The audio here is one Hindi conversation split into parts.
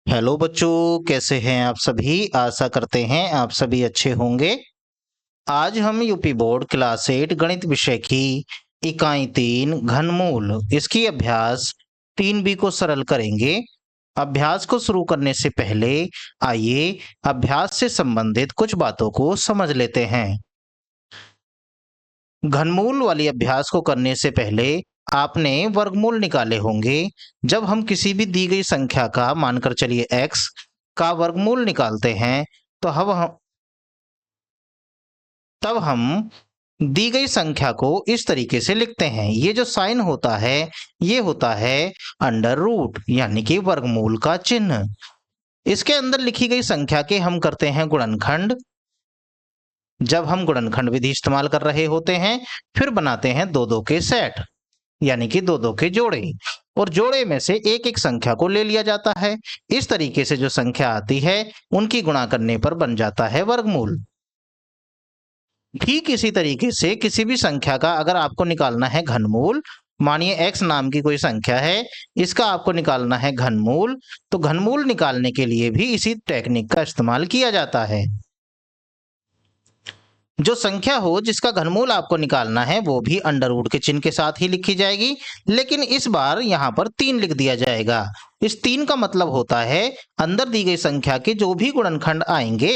हेलो बच्चों, कैसे हैं आप सभी। आशा करते हैं आप सभी अच्छे होंगे। आज हम यूपी बोर्ड क्लास 8 गणित विषय की इकाई 3 घनमूल इसकी अभ्यास 3B को सरल करेंगे। अभ्यास को शुरू करने से पहले आइए अभ्यास से संबंधित कुछ बातों को समझ लेते हैं। घनमूल वाली अभ्यास को करने से पहले आपने वर्गमूल निकाले होंगे। जब हम किसी भी दी गई संख्या का मानकर चलिए x का वर्गमूल निकालते हैं तो तब हम दी गई संख्या को इस तरीके से लिखते हैं। ये जो साइन होता है ये होता है अंडर रूट यानी कि वर्गमूल का चिन्ह। इसके अंदर लिखी गई संख्या के हम करते हैं गुणनखंड। जब हम गुणनखंड विधि इस्तेमाल कर रहे होते हैं फिर बनाते हैं दो दो के सेट यानी कि दो दो के जोड़े, और जोड़े में से एक एक संख्या को ले लिया जाता है। इस तरीके से जो संख्या आती है उनकी गुणा करने पर बन जाता है वर्गमूल। ठीक इसी तरीके से किसी भी संख्या का अगर आपको निकालना है घनमूल, मानिए x नाम की कोई संख्या है, इसका आपको निकालना है घनमूल, तो घनमूल निकालने के लिए भी इसी टेक्निक का इस्तेमाल किया जाता है। जो संख्या हो जिसका घनमूल आपको निकालना है वो भी अंडर रूट के चिन्ह के साथ ही लिखी जाएगी, लेकिन इस बार यहाँ पर 3 लिख दिया जाएगा। इस 3 का मतलब होता है अंदर दी गई संख्या के जो भी गुणनखंड आएंगे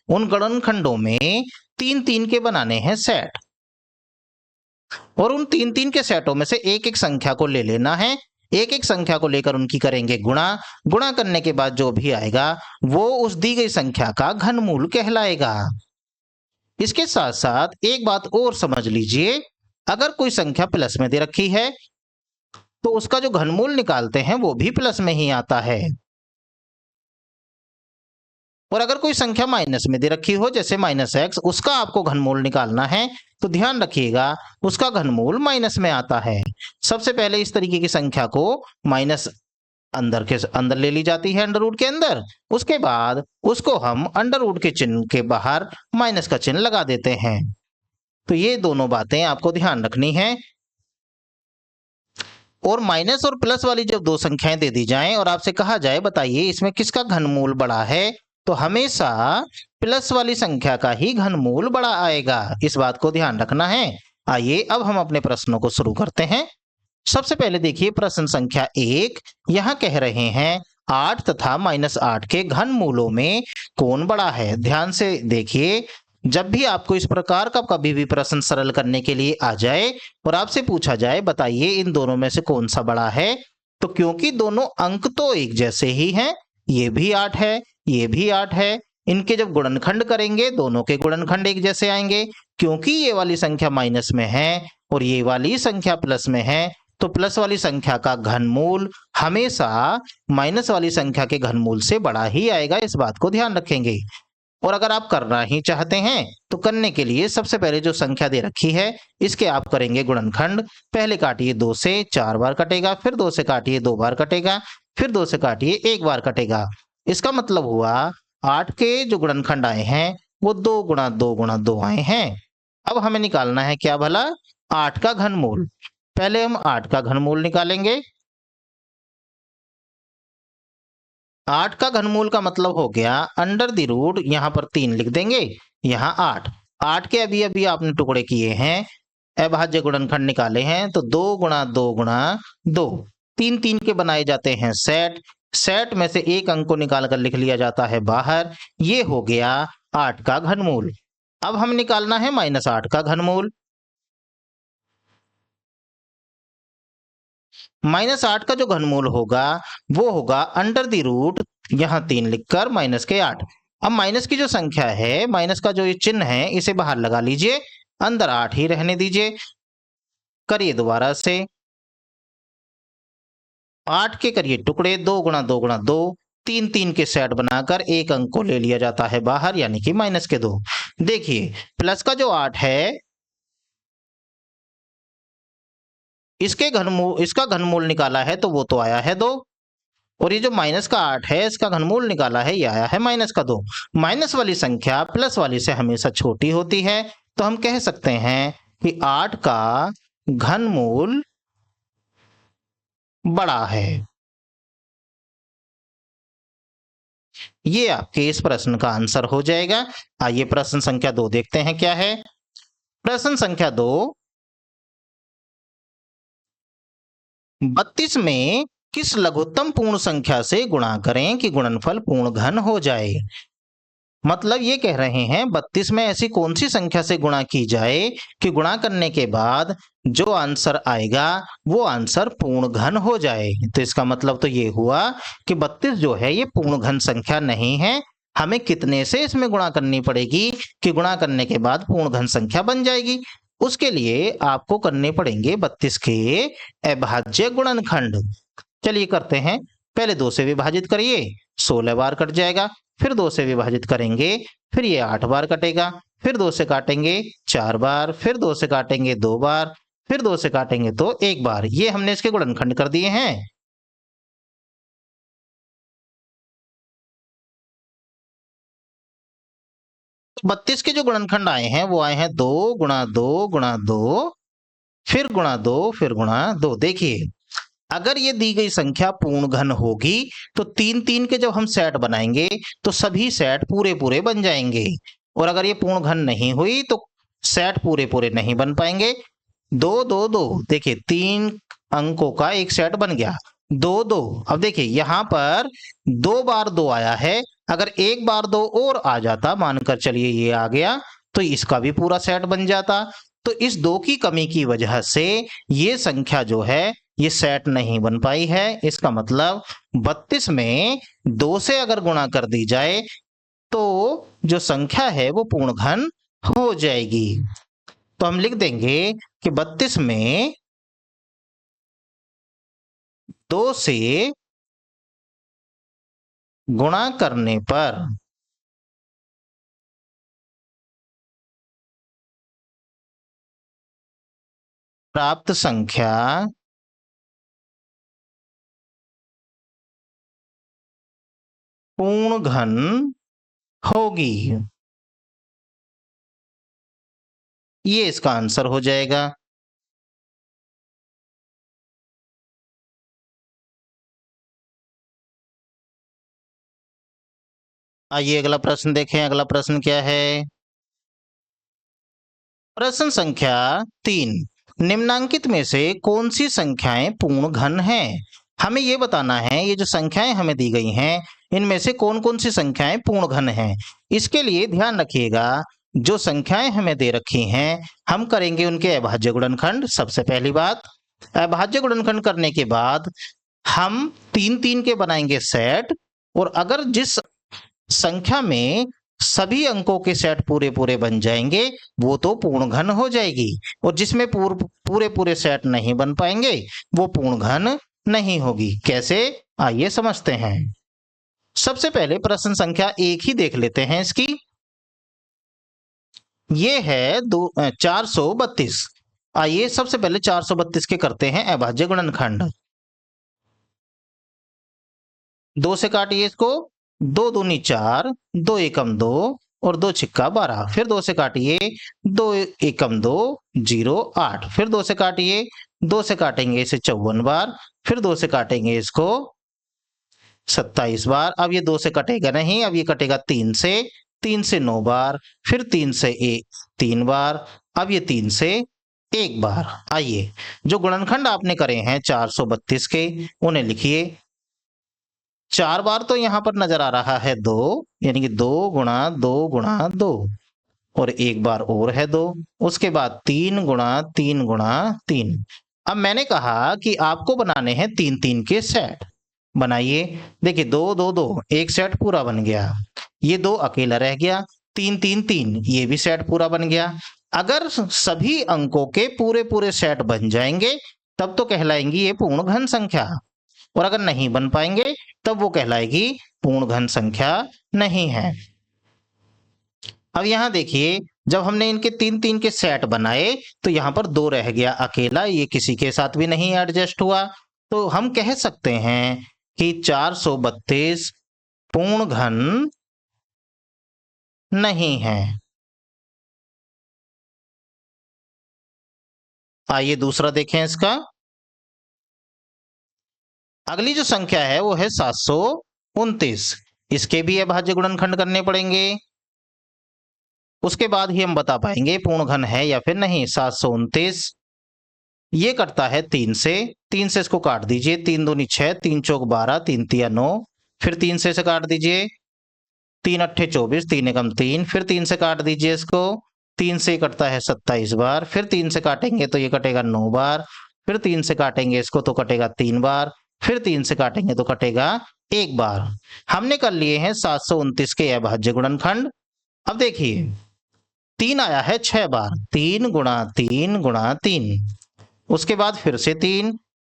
उन गुणनखंडों में 3-3 के बनाने हैं सेट, और उन 3-3 के सेटों में से एक एक संख्या को ले लेना है। एक एक संख्या को लेकर उनकी करेंगे गुणा। गुणा करने के बाद जो भी आएगा वो उस दी गई संख्या का घनमूल कहलाएगा। इसके साथ साथ एक बात और समझ लीजिए, अगर कोई संख्या प्लस में दे रखी है तो उसका जो घनमूल निकालते हैं वो भी प्लस में ही आता है, और अगर कोई संख्या माइनस में दे रखी हो जैसे -x, उसका आपको घनमूल निकालना है तो ध्यान रखिएगा उसका घनमूल माइनस में आता है। सबसे पहले इस तरीके की संख्या को माइनस अंदर ले ली जाती है अंडर रूट के अंदर, उसके बाद उसको हम अंडर रूट के चिन्ह के बाहर माइनस का चिन्ह लगा देते हैं। तो ये दोनों बातें आपको ध्यान रखनी है। और माइनस और प्लस वाली जब दो संख्याएं दे दी जाएं और आपसे कहा जाए बताइए इसमें किसका घनमूल बड़ा है, तो हमेशा प्लस वाली संख्या का ही घनमूल बड़ा आएगा। इस बात को ध्यान रखना है। आइए अब हम अपने प्रश्नों को शुरू करते हैं। सबसे पहले देखिए प्रश्न संख्या 1। यहाँ कह रहे हैं 8 तथा -8 के घनमूलों में कौन बड़ा है। ध्यान से देखिए, जब भी आपको इस प्रकार का कभी भी प्रश्न सरल करने के लिए आ जाए और आपसे पूछा जाए बताइए इन दोनों में से कौन सा बड़ा है, तो क्योंकि दोनों अंक तो एक जैसे ही हैं, ये भी 8 है ये भी 8 है, इनके जब गुणनखंड करेंगे दोनों के गुणनखंड एक जैसे आएंगे। क्योंकि ये वाली संख्या माइनस में है और ये वाली संख्या प्लस में है तो प्लस वाली संख्या का घनमूल हमेशा माइनस वाली संख्या के घनमूल से बड़ा ही आएगा। इस बात को ध्यान रखेंगे। और अगर आप करना ही चाहते हैं तो करने के लिए सबसे पहले जो संख्या दे रखी है इसके आप करेंगे गुणनखंड। पहले काटिए 2 से 4 बार कटेगा, फिर 2 से काटिए 2 बार कटेगा, फिर 2 से काटिए 1 बार कटेगा। इसका मतलब हुआ 8 के जो गुणनखंड आए हैं वो 2 गुणा 2 गुणा 2 आए हैं। अब हमें निकालना है क्या भला, 8 का घनमूल। पहले हम 8 का घनमूल निकालेंगे। 8 का घनमूल का मतलब हो गया अंडर द रूट, यहाँ पर 3 लिख देंगे, यहाँ 8। 8 के अभी अभी आपने टुकड़े किए हैं, अभाज्य गुणनखंड निकाले हैं, तो 2 गुणा 2 गुणा 2, 3-3 के बनाए जाते हैं सेट। सेट में से एक अंक को निकाल कर लिख लिया जाता है बाहर। ये हो गया 8 का घनमूल। अब हम निकालना है -8 का घनमूल। -8 का जो घनमूल होगा वो होगा अंडर द रूट, यहाँ 3 लिखकर माइनस के 8। अब माइनस की जो संख्या है, माइनस का जो ये चिन्ह है इसे बाहर लगा लीजिए, अंदर 8 ही रहने दीजिए। करिए दोबारा से, 8 के करिए टुकड़े, 2 गुणा 2 गुणा 2, 3-3 के सेट बनाकर एक अंक को ले लिया जाता है बाहर यानी कि -2। देखिए प्लस का जो 8 है इसका घनमूल निकाला है तो वो तो आया है 2, और ये जो माइनस का 8 है इसका घनमूल निकाला है, ये आया है -2। माइनस वाली संख्या प्लस वाली से हमेशा छोटी होती है, तो हम कह सकते हैं कि 8 का घनमूल बड़ा है। ये आपके इस प्रश्न का आंसर हो जाएगा। आइए प्रश्न संख्या 2 देखते हैं क्या है। प्रश्न संख्या 2, 32 में किस लघुत्तम पूर्ण संख्या से गुणा करें कि गुणनफल पूर्ण घन हो जाए। मतलब ये कह रहे हैं 32 में ऐसी कौन सी संख्या से गुणा की जाए कि गुणा करने के बाद जो आंसर आएगा वो आंसर पूर्ण घन हो जाए। तो इसका मतलब तो ये हुआ कि 32 जो है ये पूर्ण घन संख्या नहीं है। हमें कितने से इसमें गुणा करनी पड़ेगी कि गुणा करने के बाद पूर्ण घन संख्या बन जाएगी। उसके लिए आपको करने पड़ेंगे 32 के अभाज्य गुणनखंड। चलिए करते हैं। पहले 2 से विभाजित करिए, 16 बार कट जाएगा। फिर 2 से विभाजित करेंगे, फिर ये 8 बार कटेगा। फिर 2 से काटेंगे 4 बार, फिर 2 से काटेंगे 2 बार, फिर 2 से काटेंगे तो 1 बार। ये हमने इसके गुणनखंड कर दिए हैं। तो 32 के जो गुणनखंड आए हैं वो आए हैं 2 गुणा 2 गुणा 2, फिर गुणा 2, फिर गुणा 2। देखिए अगर ये दी गई संख्या पूर्ण घन होगी तो 3 3 के जब हम सेट बनाएंगे तो सभी सेट पूरे पूरे बन जाएंगे। और अगर ये पूर्ण घन नहीं हुई तो सेट पूरे पूरे नहीं बन पाएंगे। 2 2 2, देखिए 3 अंकों का एक सेट बन गया। 2 2, अब देखिए यहां पर 2 बार 2 आया है। अगर एक बार 2 और आ जाता, मानकर चलिए ये आ गया, तो इसका भी पूरा सेट बन जाता। तो इस 2 की कमी की वजह से ये संख्या जो है ये सेट नहीं बन पाई है। इसका मतलब 32 में 2 से अगर गुणा कर दी जाए तो जो संख्या है वो पूर्ण घन हो जाएगी। तो हम लिख देंगे कि 32 में 2 से गुणा करने पर प्राप्त संख्या पूर्ण घन होगी। ये इसका आंसर हो जाएगा। आइए अगला प्रश्न देखें। अगला प्रश्न क्या है। प्रश्न संख्या 3, निम्नांकित में से कौन सी संख्याएं पूर्ण घन हैं। हमें ये बताना है ये जो संख्याएं हमें दी गई हैं इनमें से कौन कौन सी संख्याएं पूर्ण घन हैं। इसके लिए ध्यान रखिएगा जो संख्याएं हमें दे रखी हैं हम करेंगे उनके अभाज्य गुणनखंड। सबसे पहली बात, अभाज्य गुणनखंड करने के बाद हम 3 3 के बनाएंगे सेट। और अगर जिस संख्या में सभी अंकों के सेट पूरे पूरे बन जाएंगे वो तो पूर्ण घन हो जाएगी। और जिसमें पूरे पूरे सेट नहीं बन पाएंगे वो पूर्ण घन नहीं होगी। कैसे, आइए समझते हैं। सबसे पहले प्रश्न संख्या 1 ही देख लेते हैं इसकी। ये है 432। आइए सबसे पहले 432 के करते हैं अभाज्य गुणनखंड। 2 से काटिए इसको, 2 दूनी 4, 2 एकम 2 और 2 छिक्का 12। फिर 2 से काटिए, 2 एकम 2, 0 8। फिर 2 से काटिए, 2 से काटेंगे इसे 54 बार। फिर 2 से काटेंगे इसको 27 बार। अब ये 2 से कटेगा नहीं, अब ये कटेगा 3 से। 3 से 9 बार, फिर 3 से 3 बार, अब ये 3 से 1 बार। आइए जो गुणनखंड आपने करे हैं 432 के उन्हें लिखिए। 4 बार तो यहां पर नजर आ रहा है 2, यानी कि 2 गुणा 2 गुणा 2, और 1 बार और है 2। उसके बाद 3 गुणा 3 गुणा 3। अब मैंने कहा कि आपको बनाने हैं 3 3 के सेट। बनाइए। देखिए 2 2 2, एक सेट पूरा बन गया। ये 2 अकेला रह गया। 3 3 3, ये भी सेट पूरा बन गया। अगर सभी अंकों के पूरे पूरे सेट बन जाएंगे तब तो कहलाएंगी ये पूर्ण घन संख्या। और अगर नहीं बन पाएंगे तब वो कहलाएगी पूर्ण घन संख्या नहीं है। अब यहां देखिए जब हमने इनके 3 3 के सेट बनाए तो यहां पर 2 रह गया अकेला, ये किसी के साथ भी नहीं एडजस्ट हुआ। तो हम कह सकते हैं कि 432 पूर्ण घन नहीं है। आइए दूसरा देखें इसका। अगली जो संख्या है वो है 729। इसके भी अभाज्य गुणनखंड करने पड़ेंगे। उसके बाद ही हम बता पाएंगे पूर्ण घन है या फिर नहीं। 729 ये कटता है 3 से, 3 से इसको काट दीजिए। 3 दूनी 6, 3 चौक 12, 3 तिया 9, फिर 3 से इसे काट दीजिए। 3 अट्ठे 24, 3 एकम 3, फिर 3 से काट दीजिए इसको। 3 से कटता है 27 बार, फिर 3 से काटेंगे तो ये कटेगा 9 बार, फिर 3 से काटेंगे इसको तो कटेगा 3 बार, फिर 3 से काटेंगे तो कटेगा 1 बार। हमने कर लिए हैं 729 के अभाज्य गुणनखंड। अब देखिए 3 आया है 6 बार, 3 गुणा 3 गुणा 3, उसके बाद फिर से 3,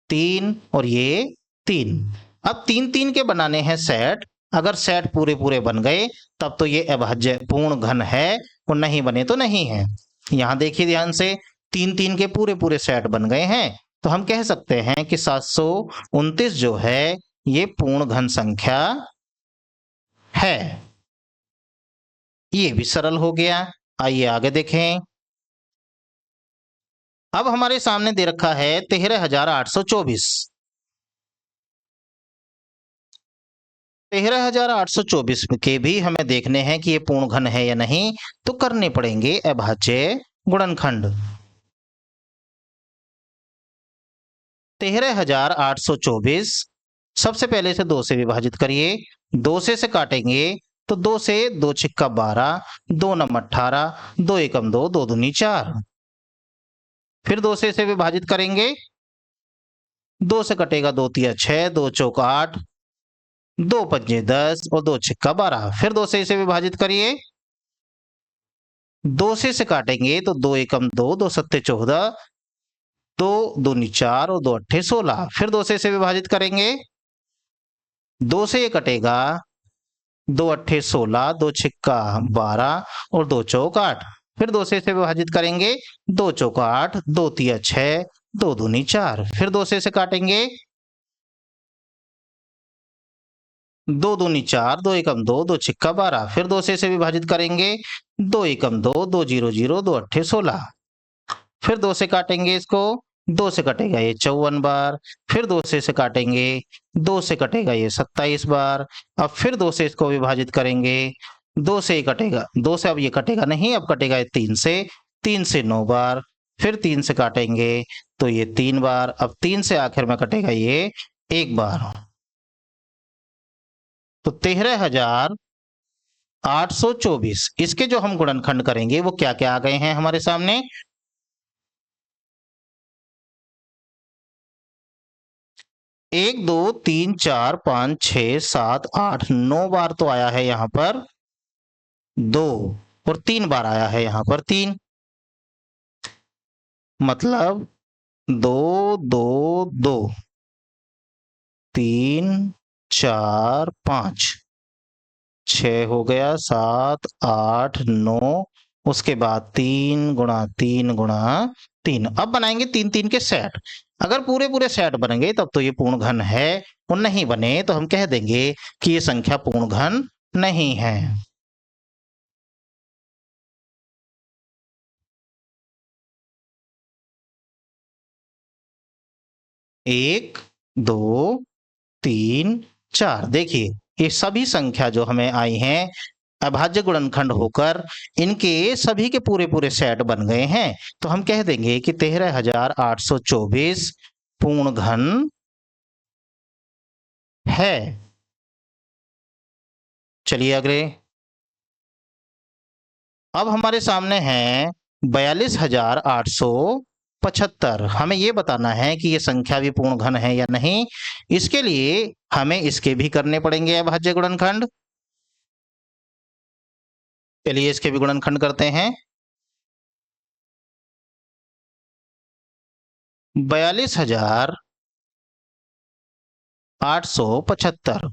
3 और ये 3। अब 3 3 के बनाने हैं सेट। अगर सेट पूरे पूरे बन गए तब तो ये अभाज्य पूर्ण घन है, और नहीं बने तो नहीं है। यहां देखिए ध्यान से, 3 3 के पूरे पूरे सेट बन गए हैं, तो हम कह सकते हैं कि 729 जो है ये पूर्ण घन संख्या है। ये भी सरल हो गया। आइए आगे देखें। अब हमारे सामने दे रखा है 13,824। 13,824 के भी हमें देखने हैं कि ये पूर्ण घन है या नहीं, तो करने पड़ेंगे अभाज्य गुणनखंड। 13,824 सबसे पहले इसे 2 से विभाजित करिए। 2 से काटेंगे तो 2 से 2 छिक्का 12, 2 नम 18, 2 एकम 2, 2 दूनी 4। फिर 2 से इसे विभाजित करेंगे। 2 से कटेगा 2 तिया 6, 2 चौक 8, 2 पंजे 10 और 2 छिक्का 12। फिर 2 से इसे विभाजित करिए। 2 से काटेंगे तो 2 एकम 2, 2 सत्ते 14, 2 दूनी 4 और 2 अट्ठे 16। फिर 2 से इसे विभाजित करेंगे। 2 से ये कटेगा, 2 अट्ठे 16, 2 छिक्का 12 और 2 चौक 8। फिर 2 से इसे विभाजित करेंगे। 2 चौक 8, 2 तिया 6, 2 दूनी 4। फिर 2 से इसे काटेंगे। 2 दूनी 4, 2 एकम 2, 2 छिक्का 12। फिर 2 से इसे विभाजित करेंगे। 2 एकम 2, 2 जीरो जीरो, 2 अट्ठे 16। फिर 2 से काटेंगे इसको। 2 से कटेगा ये 54 बार। फिर 2 से इसे काटेंगे। 2 से कटेगा ये 27 बार। अब फिर 2 से इसको विभाजित करेंगे। 2 से ये कटेगा, 2 से अब ये कटेगा नहीं, अब कटेगा ये 3 से। 3 से 9 बार। फिर 3 से काटेंगे तो ये 3 बार। अब 3 से आखिर में कटेगा ये 1 बार। तो 13,824 इसके जो हम गुणनखंड करेंगे वो क्या क्या आ गए हैं हमारे सामने। 1 2 3 4 5 6 7 8 9 बार तो आया है यहां पर 2, और 3 बार आया है यहां पर 3। मतलब 2 2 2, 3 4 5, 6 हो गया, 7 8 9, उसके बाद 3 गुणा 3 गुणा 3। अब बनाएंगे 3 3 के सेट। अगर पूरे पूरे सेट बनेंगे तब तो ये पूर्ण घन है, और नहीं बने तो हम कह देंगे कि ये संख्या पूर्ण घन नहीं है। 1 2 3 4 देखिए ये सभी संख्या जो हमें आई हैं अभाज्य गुणनखंड होकर इनके सभी के पूरे पूरे सेट बन गए हैं, तो हम कह देंगे कि 13,824 पूर्ण घन है। चलिए अगले। अब हमारे सामने है 42,875। हमें यह बताना है कि यह संख्या भी पूर्ण घन है या नहीं। इसके लिए हमें इसके भी करने पड़ेंगे अभाज्य गुणनखंड। चलिए इसके भी गुणनखंड करते हैं। 42,875,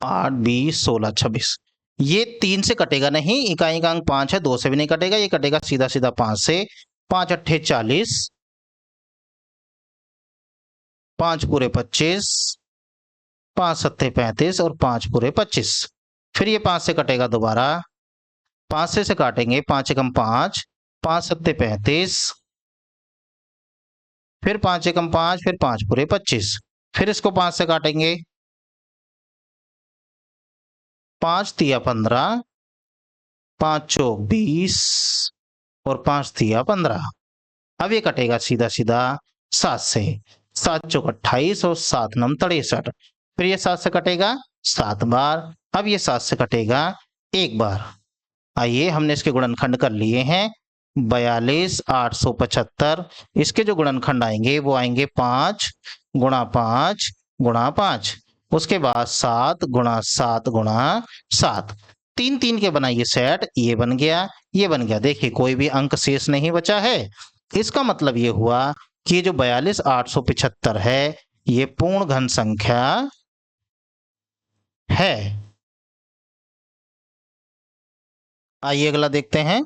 8 20 16 26। ये 3 से कटेगा नहीं, इकाई का अंक 5 है, 2 से भी नहीं कटेगा, ये कटेगा सीधा सीधा 5 से। 5 अट्ठे 40, 5 पूरे 25, 5 सत्ते 35 और 5 पूरे 25। फिर ये 5 से कटेगा दोबारा। 5 से काटेंगे, 5 एकम 5, 5 सत्ते 35, फिर 5 एकम 5, फिर 5 पूरे 25। फिर इसको 5 से काटेंगे। 5 तिया 15, 5 चौक 20 और 5 तिया 15। अब ये कटेगा सीधा सीधा 7 से। 7 चौक 28 और 7 नम 63। फिर ये 7 से कटेगा 7 बार। अब ये 7 से कटेगा 1 बार। आइए हमने इसके गुणनखंड कर लिए हैं। 42 875। इसके जो गुणनखंड आएंगे वो आएंगे 5 गुणा 5 गुणा 5। उसके बाद 7 गुणा 7 गुणा 7। 3 3 के बना ये सेट, ये बन गया, ये बन गया। देखिए कोई भी अंक शेष नहीं बचा है। इसका मतलब ये हुआ कि ये जो 42 875 है ये पूर्ण घन संख्या है। आइए अगला देखते हैं।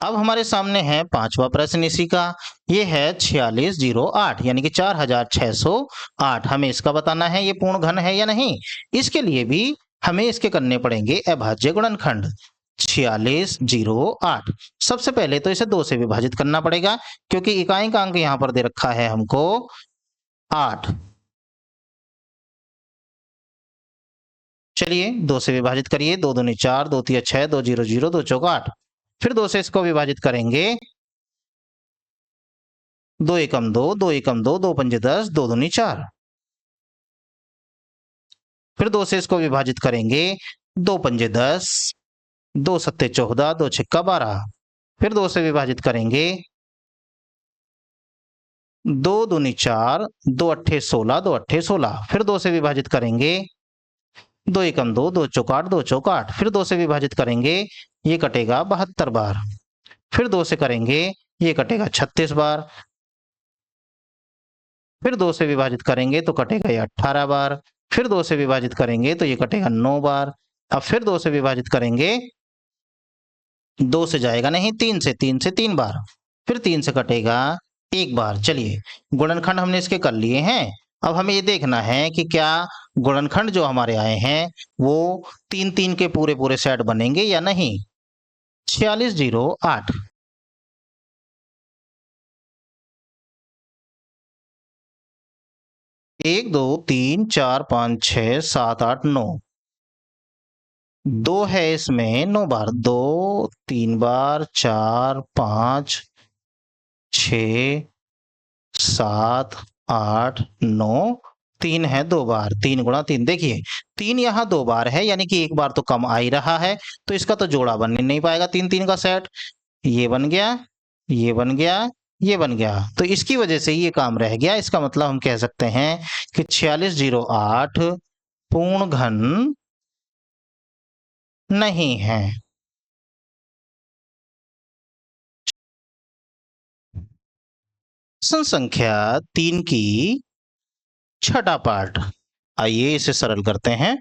अब हमारे सामने है पांचवा प्रश्न इसी का। ये है 4608 यानी कि 4608। हमें इसका बताना है ये पूर्ण घन है या नहीं। इसके लिए भी हमें इसके करने पड़ेंगे अभाज्य गुणनखंड। 4608 सबसे पहले तो इसे 2 से विभाजित करना पड़ेगा क्योंकि इकाई का अंक यहां पर दे रखा है हमको 8। चलिए 2 से विभाजित करिए। 2 दूनी 4, 2 तिया 6, 2 0 0, 2 चौक 8। फिर 2 से इसको विभाजित करेंगे। 2 एकम 2, 2 एकम 2, 2 पंजे 10, 2 दूनी 4। फिर 2 से इसको विभाजित करेंगे। 2 पंजे 10, 2 सत्ते 14, 2 छिक्का 12। फिर 2 से विभाजित करेंगे। 2 दूनी 4, 2 अट्ठे 16, 2 अट्ठे 16। फिर 2 से विभाजित करेंगे। 2 एकम 2, 2 चौक 8, 2 चौक 8। फिर 2 से विभाजित करेंगे, ये कटेगा 72 बार। फिर 2 से करेंगे, ये कटेगा 36 बार। फिर 2 से विभाजित करेंगे तो कटेगा ये 18 बार। फिर 2 से विभाजित करेंगे तो ये कटेगा 9 बार। अब फिर 2 से विभाजित करेंगे, 2 से जाएगा नहीं, 3 से 3 बार। फिर 3 से कटेगा 1 बार। चलिए गुणनखंड हमने इसके कर लिए हैं। अब हमें ये देखना है कि क्या गुणनखंड जो हमारे आए हैं वो 3 3 के पूरे पूरे सेट बनेंगे या नहीं। 4608 1 2 3 4 5 6 7 8 9। 2 है इसमें 9 बार। 2 3 बार, 4 5 6 7 8 9। 3 है 2 बार। 3 गुणा 3। देखिए 3 यहाँ 2 बार है यानी कि 1 बार तो कम आ ही रहा है, तो इसका तो जोड़ा बन नहीं पाएगा। 3 3 का सेट ये बन गया, ये बन गया, ये बन गया, तो इसकी वजह से ये काम रह गया। इसका मतलब हम कह सकते हैं कि 4608 पूर्ण घन नहीं है। प्रश्न संख्या 3 की छठा पार्ट। आइए इसे सरल करते हैं।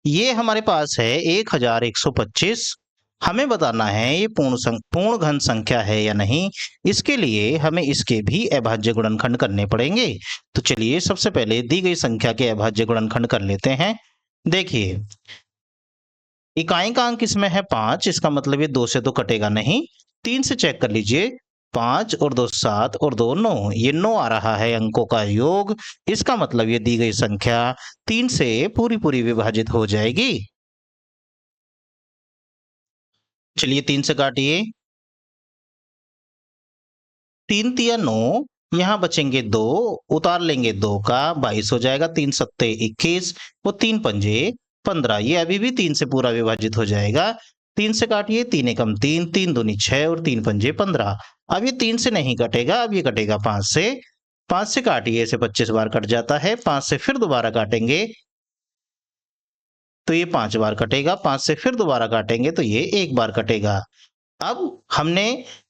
ये हमारे पास है 1125। हमें बताना है ये पूर्ण घन संख्या है या नहीं। इसके लिए हमें इसके भी अभाज्य गुणनखंड करने पड़ेंगे। तो चलिए सबसे पहले दी गई संख्या के अभाज्य गुणनखंड कर लेते हैं। देखिए इकाई का अंक इसमें है 5, इसका मतलब ये 2 से तो कटेगा नहीं। 3 से चेक कर लीजिए। 5 और 2 7 और 2 9, ये 9 आ रहा है अंकों का योग। इसका मतलब ये दी गई संख्या 3 से पूरी पूरी विभाजित हो जाएगी। चलिए 3 से काटिए। 3 तिया 9, यहाँ बचेंगे 2, उतार लेंगे 2 का, 22 हो जाएगा। 3 सत्ते 21 और 3 पंजे 15। ये अभी भी 3 से पूरा विभाजित हो जाएगा। 3 से काटिए। 3 एकम 3, 3 दूनी 6 और 3 पंजे 15। अब ये 3 से नहीं कटेगा, अब ये कटेगा 5 से। 5 से काटिए, इसे 25 बार कट जाता है। 5 से फिर दोबारा काटेंगे तो ये 5 बार कटेगा। 5 से फिर दोबारा काटेंगे तो ये 1 बार कटेगा। अब हमने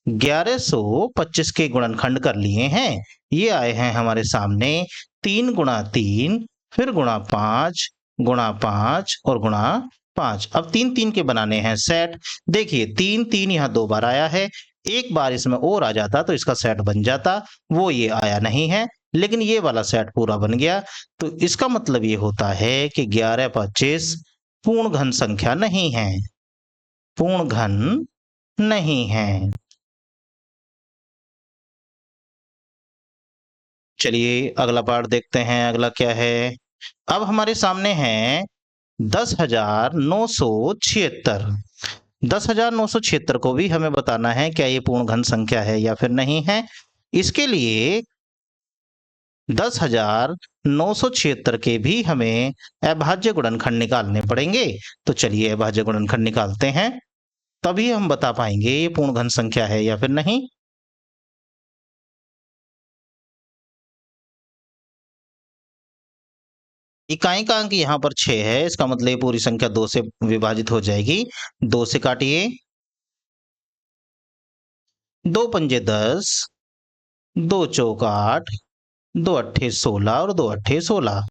1125 के गुणनखंड कर लिए हैं। ये आए हैं हमारे सामने 3 गुणा 3, फिर गुणा 5 गुणा 5 और गुणा 5। अब 3 3 के बनाने हैं सेट। देखिए 3 3 यहाँ 2 बार आया है, 1 बार इसमें और आ जाता तो इसका सेट बन जाता, वो ये आया नहीं है, लेकिन ये वाला सेट पूरा बन गया। तो इसका मतलब ये होता है कि 1125 पूर्ण घन संख्या नहीं है, पूर्ण घन नहीं है। चलिए अगला पार्ट देखते हैं। अगला क्या है। अब हमारे सामने है 10,976। 10,976 को भी हमें बताना है क्या ये पूर्ण घन संख्या है या फिर नहीं है। इसके लिए 10,976 के भी हमें अभाज्य गुणनखंड निकालने पड़ेंगे। तो चलिए अभाज्य गुणनखंड निकालते हैं, तभी हम बता पाएंगे ये पूर्ण घन संख्या है या फिर नहीं। इकाई का अंक यहाँ पर 6 है, इसका मतलब ये पूरी संख्या 2 से विभाजित हो जाएगी। 2 से काटिए, 2 पंजे 10, 2 चौक 8, 2 अट्ठे 16 और 2 अट्ठे 16।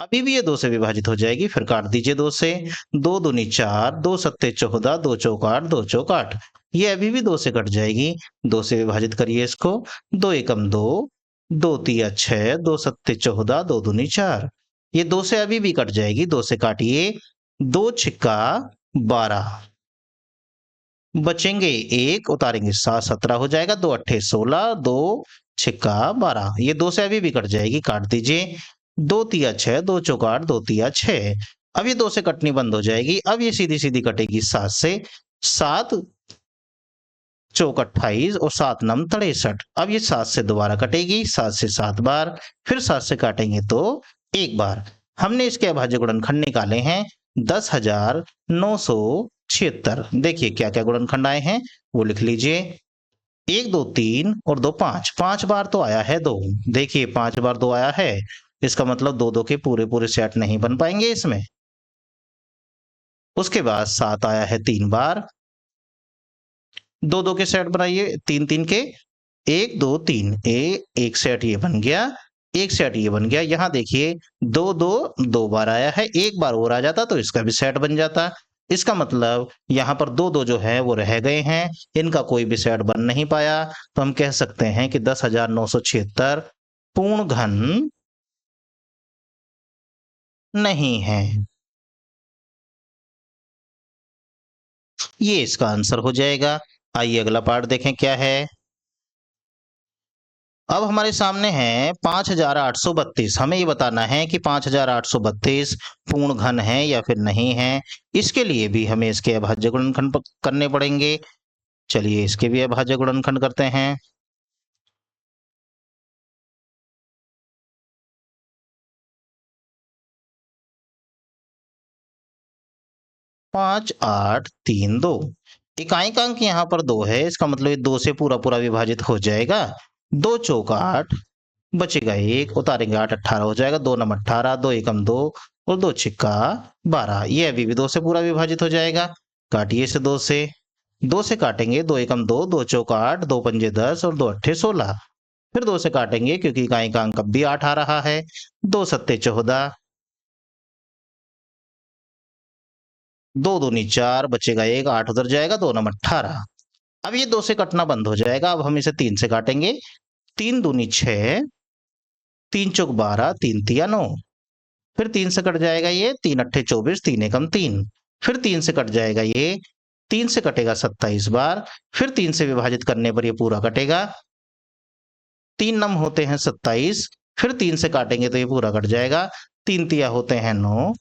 अभी भी ये 2 से विभाजित हो जाएगी, फिर काट दीजिए 2 से। 2 दूनी 4, 2 सत्ते 14, 2 चौक 8, 2 चौक 8। ये अभी भी 2 से कट जाएगी, 2 से विभाजित करिए इसको। 2 एकम 2, 2 तिया 6, 2 सत्ते 14, 2 दूनी 4। ये 2 से अभी भी कट जाएगी, 2 से काटिए। 2 छिक्का 12, बचेंगे 1, उतारेंगे 7, 17 हो जाएगा। 2 अट्ठे 16, 2 छिक्का 12। ये 2 से अभी भी कट जाएगी, काट दीजिए। 2 तिया 6, 2 चौक 8, 2 तिया 6। अब ये 2 से कटनी बंद हो जाएगी, अब ये सीधी सीधी कटेगी 7 से। 7 चौक 28 और 7 नम 63। अब ये 7 से दोबारा कटेगी, 7 से 7 बार, फिर 7 से काटेंगे तो 1 बार। हमने इसके अभाज्य गुणनखंड निकाले हैं 10,976। देखिए क्या क्या गुणनखंड आए हैं वो लिख लीजिए। 1 2 3 और 2 5। 5 बार तो आया है 2। देखिए 5 बार 2 आया है, इसका मतलब 2 2 के पूरे पूरे सेट नहीं बन पाएंगे इसमें। उसके बाद 7 आया है 3 बार। 2 2 के सेट बनाइए, 3 3 के। 1 2 3, एक सेट ये बन गया, एक सेट ये बन गया। यहां देखिए 2 2 2 बार आया है, एक बार और आ जाता तो इसका भी सेट बन जाता। इसका मतलब यहाँ पर 2 2 जो है वो रह गए हैं, इनका कोई भी सेट बन नहीं पाया। तो हम कह सकते हैं कि 10,976 पूर्ण घन नहीं है। ये इसका आंसर हो जाएगा। आइए अगला पार्ट देखें क्या है। अब हमारे सामने है 5,832। हमें ये बताना है कि 5,832 पूर्ण घन है या फिर नहीं है। इसके लिए भी हमें इसके अभाज्य गुणनखंड करने पड़ेंगे। चलिए इसके भी अभाज्य गुणनखंड करते हैं। 5 8 3 2। इकाई का अंक यहाँ पर 2 है, इसका मतलब ये 2 से पूरा पूरा विभाजित हो जाएगा। 2 चौक 8, बचेगा 1, उतारेंगे 8 18 हो जाएगा। 2 नम 18, 2 एकम 2 और 2 छिक्का 12। ये अभी भी 2 से पूरा विभाजित हो जाएगा, काटिए इसे 2 से। 2 से काटेंगे, 2 एकम 2, 2 चौक 8, 2 पंजे 10 और 2 अट्ठे 16। फिर 2 से काटेंगे क्योंकि इकाई का अंक अब भी 8 आ रहा है। 2 सत्ते 14, 2 दूनी 4, बचेगा 1, 8 उधर जाएगा। 2 नम 18। अब ये 2 से कटना बंद हो जाएगा, अब हम इसे 3 से काटेंगे। 3 दूनी 6, 3 चौक 12, 3 तिया 9। फिर 3 से कट जाएगा ये, 3 अट्ठे 24, 3 एकम 3। फिर 3 से कट जाएगा ये, 3 से कटेगा 27 बार। फिर 3 से विभाजित करने पर ये पूरा कटेगा। 3 नम होते हैं 27, फिर 3 से काटेंगे तो ये पूरा कट जाएगा। 3 तिया होते हैं 9,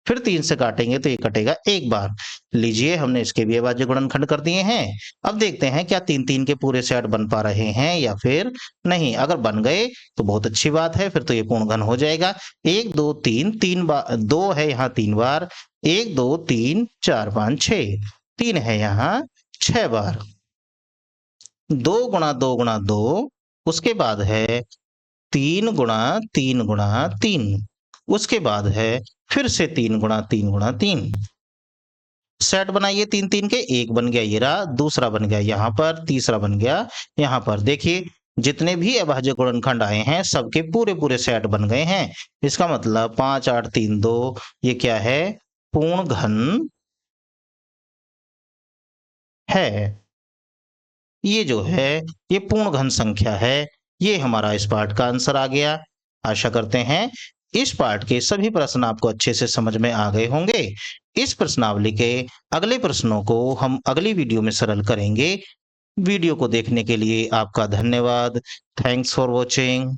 फिर 3 से काटेंगे तो ये कटेगा 1 बार। लीजिए हमने इसके भी अभाज्य गुणनखंड कर दिए हैं। अब देखते हैं क्या 3 3 के पूरे सेट बन पा रहे हैं या फिर नहीं। अगर बन गए तो बहुत अच्छी बात है, फिर तो ये पूर्ण घन हो जाएगा। 1 2 3, 3 बार 2 है यहाँ 3 बार। 1 2 3 4 5 6, 3 है यहाँ 6 बार। 2 गुणा 2 गुणा 2, उसके बाद है 3 गुणा 3 गुणा 3, उसके बाद है फिर से 3 गुणा 3 गुणा 3। सेट बनाइए 3 3 के। एक बन गया ये रहा, दूसरा बन गया यहाँ पर, तीसरा बन गया यहाँ पर। देखिए जितने भी अभाज्य गुणनखंड आए हैं सबके पूरे पूरे सेट बन गए हैं। इसका मतलब 5 8 3 2 ये क्या है, पूर्ण घन है। ये जो है ये पूर्ण घन संख्या है। ये हमारा इस पार्ट का आंसर आ गया। आशा करते हैं इस पार्ट के सभी प्रश्न आपको अच्छे से समझ में आ गए होंगे। इस प्रश्नावली के अगले प्रश्नों को हम अगली वीडियो में सरल करेंगे। वीडियो को देखने के लिए आपका धन्यवाद। Thanks for watching.